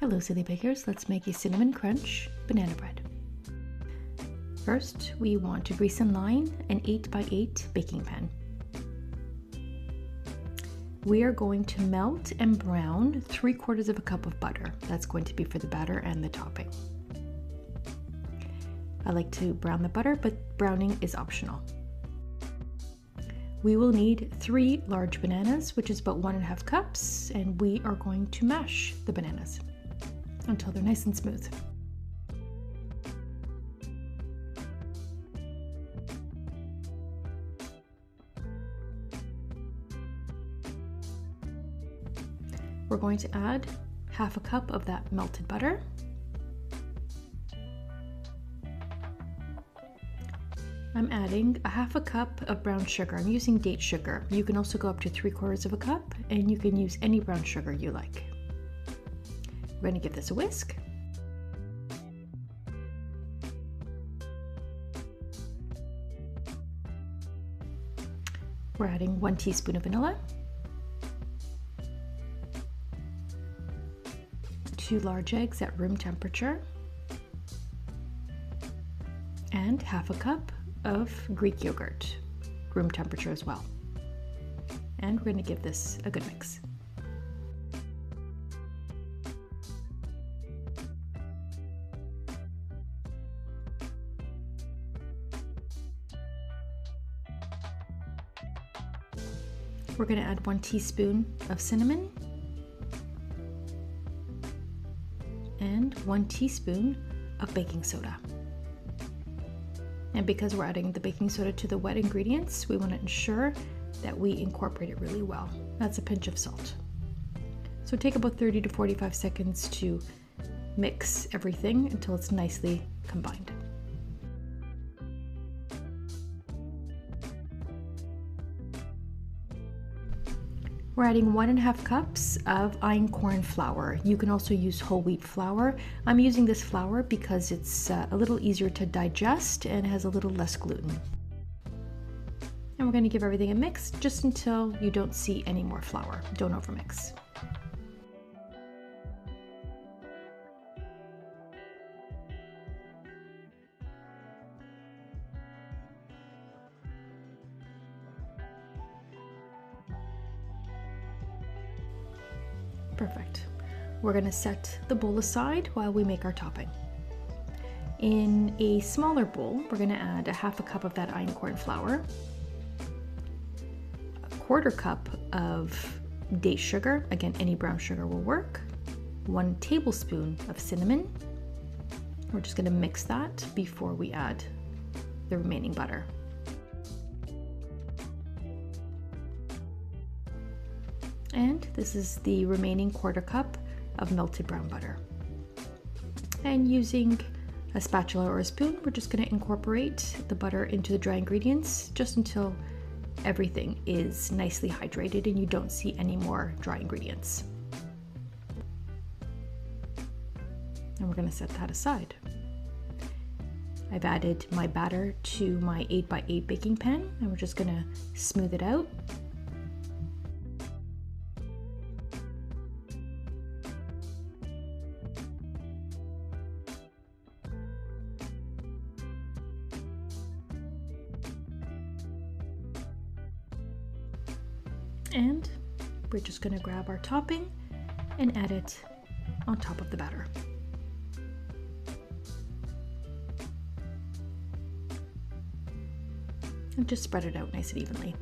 Hello Silly Bakers, let's make a cinnamon crunch banana bread. First, we want to grease and line an 8x8 baking pan. We are going to melt and brown 3/4 of a cup of butter. That's going to be for the batter and the topping. I like to brown the butter, but browning is optional. We will need 3 large bananas, which is about 1.5 cups, and we are going to mash the bananas until they're nice and smooth. We're going to add 1/2 cup of that melted butter. I'm adding 1/2 cup of brown sugar. I'm using date sugar. You can also go up to 3/4 of a cup, and you can use any brown sugar you like. We're going to give this a whisk. We're adding 1 teaspoon of vanilla, 2 large eggs at room temperature, and 1/2 cup of Greek yogurt, room temperature as well. And we're going to give this a good mix. We're going to add 1 teaspoon of cinnamon and 1 teaspoon of baking soda. And because we're adding the baking soda to the wet ingredients, we want to ensure that we incorporate it really well. That's a pinch of salt. So take about 30 to 45 seconds to mix everything until it's nicely combined. We're adding 1.5 cups of einkorn flour. You can also use whole wheat flour. I'm using this flour because it's a little easier to digest and has a little less gluten. And we're going to give everything a mix just until you don't see any more flour. Don't overmix. Perfect. We're going to set the bowl aside while we make our topping. In a smaller bowl, we're going to add 1/2 cup of that einkorn flour, 1/4 cup of date sugar, again any brown sugar will work, 1 tablespoon of cinnamon. We're just going to mix that before we add the remaining butter. And this is the remaining 1/4 cup of melted brown butter. And using a spatula or a spoon, we're just going to incorporate the butter into the dry ingredients just until everything is nicely hydrated and you don't see any more dry ingredients. And we're going to set that aside. I've added my batter to my 8x8 baking pan, and we're just going to smooth it out. And we're just going to grab our topping and add it on top of the batter. And just spread it out nice and evenly.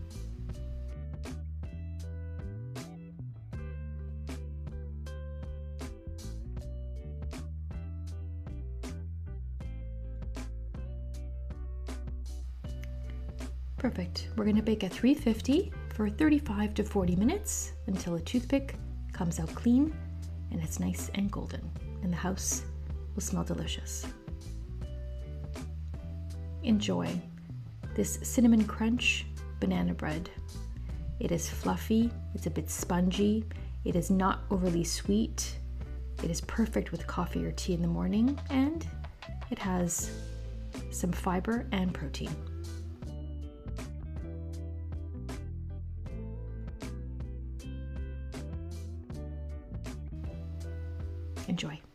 Perfect. We're going to bake at 350 for 35 to 40 minutes until a toothpick comes out clean and it's nice and golden, and the house will smell delicious. Enjoy this cinnamon crunch banana bread. It is fluffy, it's a bit spongy, it is not overly sweet, it is perfect with coffee or tea in the morning, and it has some fiber and protein. Enjoy.